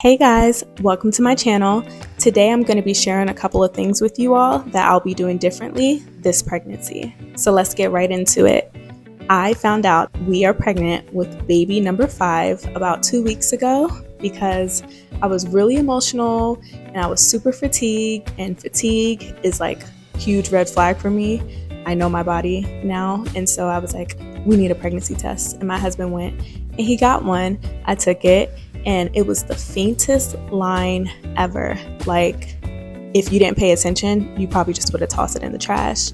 Hey guys, welcome to my channel. Today I'm going to be sharing a couple of things with you all that I'll be doing differently this pregnancy. So let's get right into it. I found out we are pregnant with baby number 5 about 2 weeks ago because I was really emotional and I was super fatigued, and fatigue is like a huge red flag for me. I know my body now, and so I was like, we need a pregnancy test, and my husband went and he got one. I took it and it was the faintest line ever. Like, if you didn't pay attention, you probably just would have tossed it in the trash.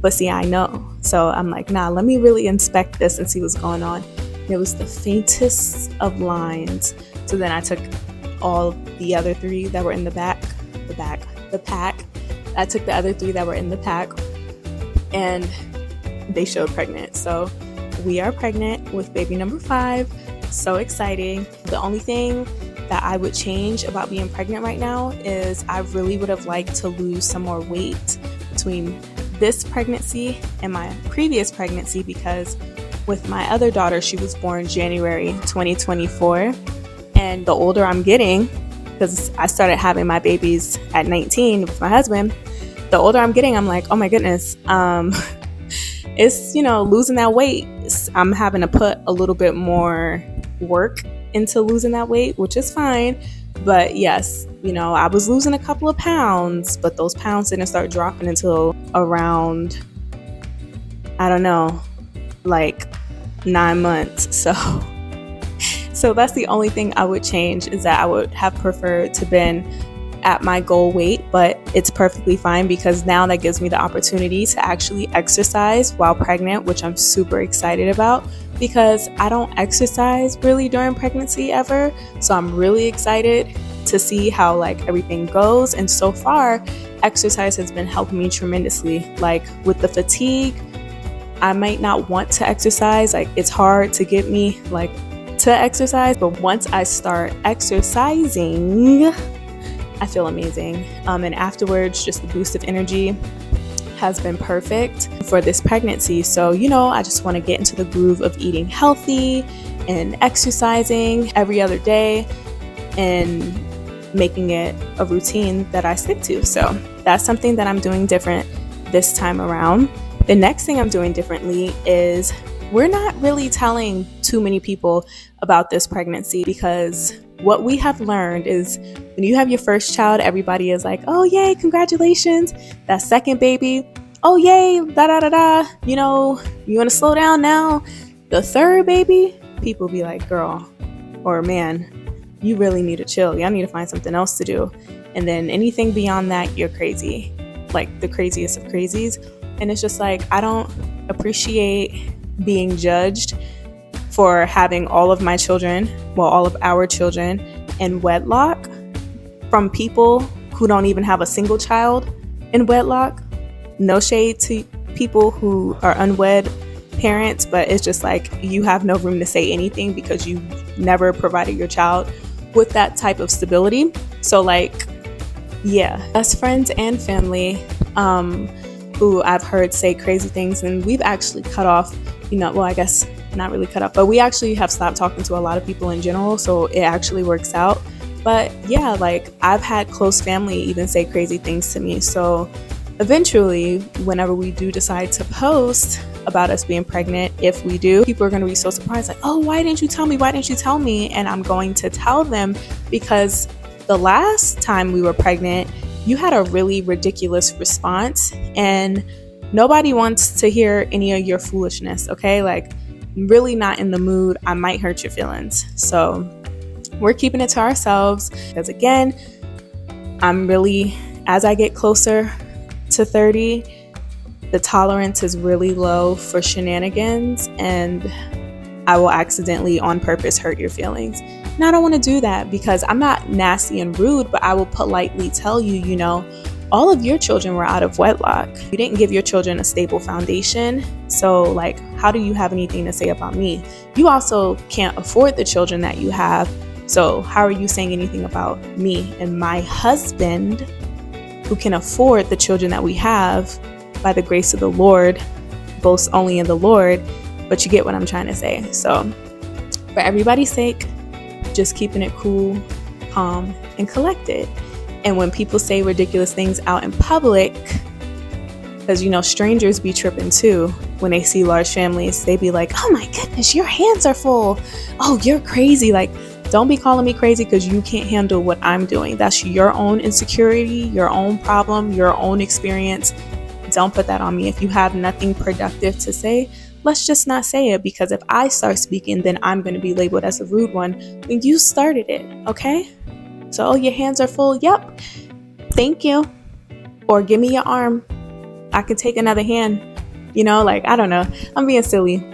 But see, I know. So I'm like, nah, let me really inspect this and see what's going on. And it was the faintest of lines. So then I took all the other 3 that were in the pack. I took the other 3 that were in the pack and they showed pregnant. So we are pregnant with baby number 5. So exciting. The only thing that I would change about being pregnant right now is I really would have liked to lose some more weight between this pregnancy and my previous pregnancy, because with my other daughter, she was born January 2024, and the older I'm getting, because I started having my babies at 19 with my husband, the older I'm getting, I'm like, oh my goodness, it's, losing that weight. I'm having to put a little bit more work into losing that weight, which is fine. But yes, I was losing a couple of pounds, but those pounds didn't start dropping until around, I don't know, like 9 months. So that's the only thing I would change, is that I would have preferred to been at my goal weight, but it's perfectly fine because now that gives me the opportunity to actually exercise while pregnant, which I'm super excited about because I don't exercise really during pregnancy ever. So I'm really excited to see how everything goes. And so far, exercise has been helping me tremendously. Like with the fatigue, I might not want to exercise. It's hard to get me to exercise, but once I start exercising, I feel amazing. And afterwards, just the boost of energy has been perfect for this pregnancy. So, I just want to get into the groove of eating healthy and exercising every other day and making it a routine that I stick to. So that's something that I'm doing different this time around. The next thing I'm doing differently is we're not really telling too many people about this pregnancy, because what we have learned is when you have your first child, everybody is like, oh, yay, congratulations. That second baby, oh, yay, da da da da. You want to slow down now? The third baby, people be like, girl or man, you really need to chill. Y'all need to find something else to do. And then anything beyond that, you're crazy, like the craziest of crazies. And it's just like, I don't appreciate being judged for having all of our children in wedlock from people who don't even have a single child in wedlock. No shade to people who are unwed parents, but it's just like you have no room to say anything because you never provided your child with that type of stability. So best friends and family who I've heard say crazy things, and we've actually cut off, I guess not really cut off, but we actually have stopped talking to a lot of people in general, so it actually works out. But yeah, I've had close family even say crazy things to me. So eventually, whenever we do decide to post about us being pregnant, if we do, people are going to be so surprised, like, oh, why didn't you tell me? And I'm going to tell them, because the last time we were pregnant, you had a really ridiculous response, and nobody wants to hear any of your foolishness, okay? Really not in the mood. I might hurt your feelings. So we're keeping it to ourselves, because again, as I get closer to 30, the tolerance is really low for shenanigans, and I will accidentally on purpose hurt your feelings. Now, I don't want to do that because I'm not nasty and rude, but I will politely tell you, all of your children were out of wedlock. You didn't give your children a stable foundation. So how do you have anything to say about me? You also can't afford the children that you have. So how are you saying anything about me and my husband, who can afford the children that we have by the grace of the Lord, boast only in the Lord? But you get what I'm trying to say. So for everybody's sake, just keeping it cool, calm and collected. And when people say ridiculous things out in public, because strangers be tripping too when they see large families, they be like, oh my goodness, your hands are full, oh you're crazy. Like, don't be calling me crazy because you can't handle what I'm doing. That's your own insecurity, your own problem, your own experience. Don't put that on me. If you have nothing productive to say, let's just not say it, because if I start speaking, then I'm going to be labeled as a rude one when you started it, okay? So, oh, your hands are full. Yep. Thank you. Or give me your arm. I can take another hand. I don't know. I'm being silly.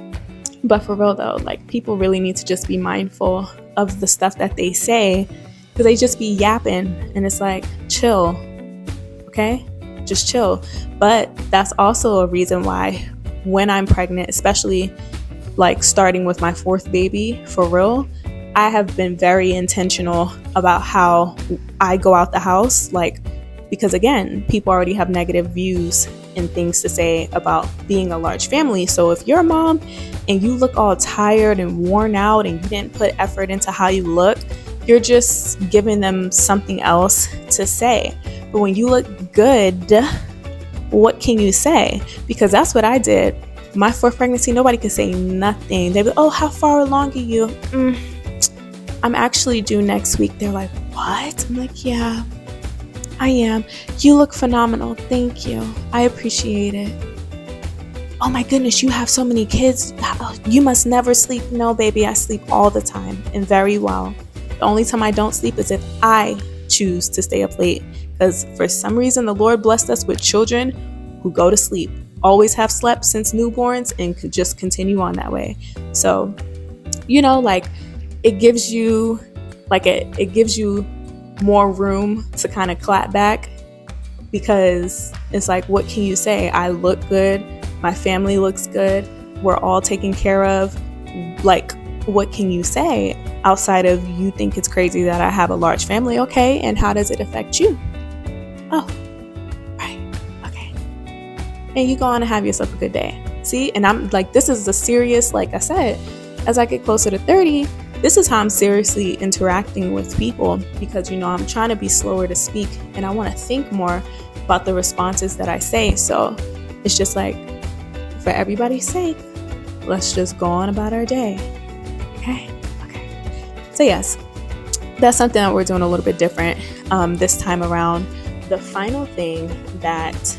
But for real though, like, people really need to just be mindful of the stuff that they say, because they just be yapping, and it's like, chill. Okay? Just chill. But that's also a reason why when I'm pregnant, especially like starting with my fourth baby, for real, I have been very intentional about how I go out the house, like, because again, people already have negative views and things to say about being a large family. So if you're a mom and you look all tired and worn out and you didn't put effort into how you look, you're just giving them something else to say. But when you look good, what can you say? Because that's what I did. My fourth pregnancy, nobody could say nothing. They'd be, oh, how far along are you? I'm actually due next week. They're like, what? I'm like, yeah, I am. You look phenomenal. Thank you. I appreciate it. Oh my goodness, you have so many kids. You must never sleep. No, baby, I sleep all the time and very well. The only time I don't sleep is if I choose to stay up late, because for some reason the Lord blessed us with children who go to sleep, always have slept since newborns, and could just continue on that way. So, like, it gives you it gives you more room to kind of clap back, because it's like, what can you say? I look good, my family looks good, we're all taken care of. Like, what can you say outside of, you think it's crazy that I have a large family? Okay, and how does it affect you? Oh, right, okay. And you go on and have yourself a good day. See, and I'm like, this is the serious, like I said, as I get closer to 30, this is how I'm seriously interacting with people, because, I'm trying to be slower to speak, and I want to think more about the responses that I say. So it's just like, for everybody's sake, let's just go on about our day. Okay. So yes, that's something that we're doing a little bit different this time around. The final thing that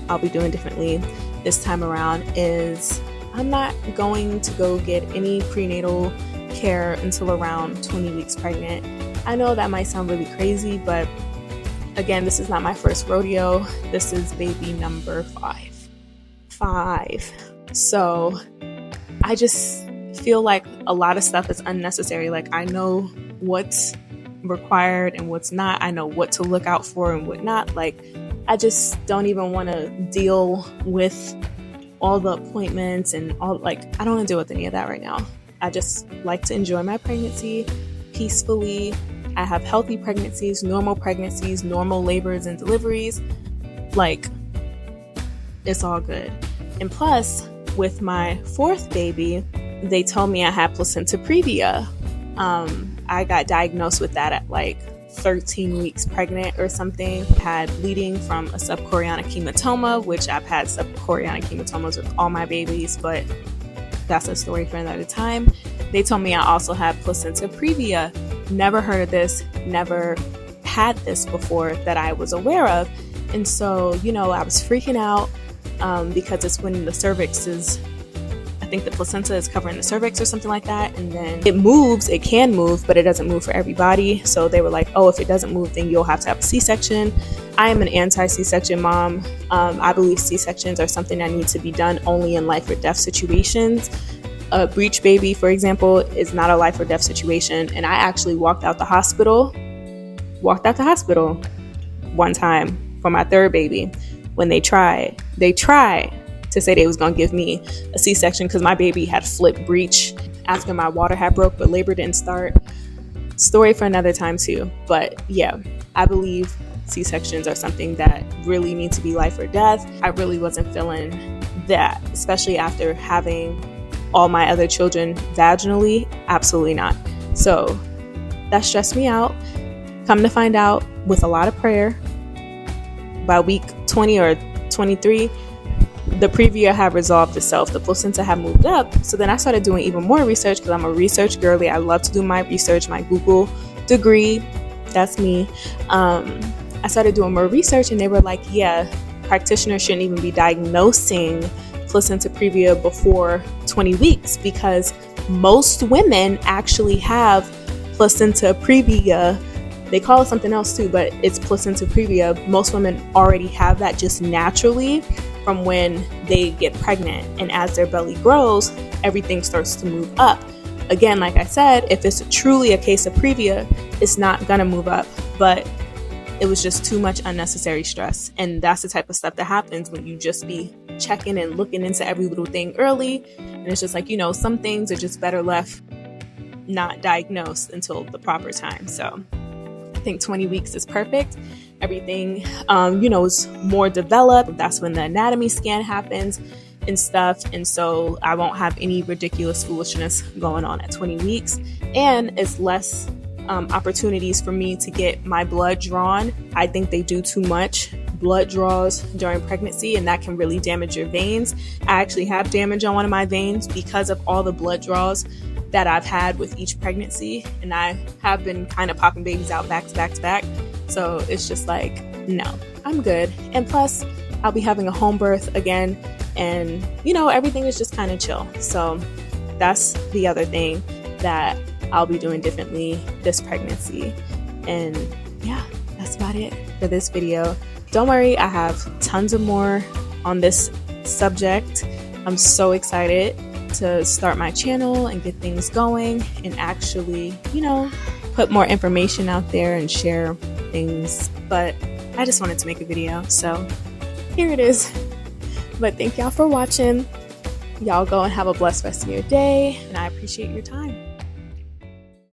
I'll be doing differently this time around is I'm not going to go get any prenatal care until around 20 weeks pregnant. I know that might sound really crazy, but again, this is not my first rodeo. This is baby number 5. So I just feel like a lot of stuff is unnecessary. Like, I know what's required and what's not. I know what to look out for and what not. Like, I just don't even want to deal with all the appointments and all, like, I don't want to deal with any of that right now. I just like to enjoy my pregnancy peacefully. I have healthy pregnancies, normal labors and deliveries. Like, it's all good. And plus, with my fourth baby, they told me I had placenta previa. I got diagnosed with that at like 13 weeks pregnant or something. Had bleeding from a subchorionic hematoma, which I've had subchorionic hematomas with all my babies, but that's a story for another time. They told me I also had placenta previa. Never heard of this, never had this before that I was aware of. And so, I was freaking out because it's when the cervix is, I think the placenta is covering the cervix or something like that. And then it can move, but it doesn't move for everybody. So they were like, oh, if it doesn't move, then you'll have to have a C-section. I am an anti-C-section mom. I believe C-sections are something that need to be done only in life or death situations. A breech baby, for example, is not a life or death situation. And I actually walked out the hospital one time for my third baby when they tried to say they was going to give me a C-section because my baby had flipped breech after my water had broke, but labor didn't start. Story for another time too. But yeah, I believe C-sections are something that really need to be life or death. I really wasn't feeling that, especially after having all my other children vaginally. Absolutely not. So that stressed me out. Come to find out, with a lot of prayer, by week 20 or 23, the previa had resolved itself. The placenta had moved up. So then I started doing even more research because I'm a research girly. I love to do my research, my Google degree. That's me. I started doing more research, and they were like, yeah, practitioners shouldn't even be diagnosing placenta previa before 20 weeks because most women actually have placenta previa. They call it something else too, but it's placenta previa. Most women already have that just naturally from when they get pregnant. And as their belly grows, everything starts to move up. Again, like I said, if it's truly a case of previa, it's not gonna move up, but it was just too much unnecessary stress. And that's the type of stuff that happens when you just be checking and looking into every little thing early. And it's just like, some things are just better left not diagnosed until the proper time. So I think 20 weeks is perfect. Everything, is more developed. That's when the anatomy scan happens and stuff. And so I won't have any ridiculous foolishness going on at 20 weeks. And it's less opportunities for me to get my blood drawn. I think they do too much blood draws during pregnancy, and that can really damage your veins. I actually have damage on one of my veins because of all the blood draws that I've had with each pregnancy, and I have been kind of popping babies out back to back to back. So it's just like, no, I'm good. And plus, I'll be having a home birth again, and everything is just kind of chill. So that's the other thing that I'll be doing differently this pregnancy. And yeah, that's about it for this video. Don't worry, I have tons of more on this subject. I'm so excited to start my channel and get things going and actually, put more information out there and share things. But I just wanted to make a video, so here it is. But thank y'all for watching. Y'all go and have a blessed rest of your day, and I appreciate your time.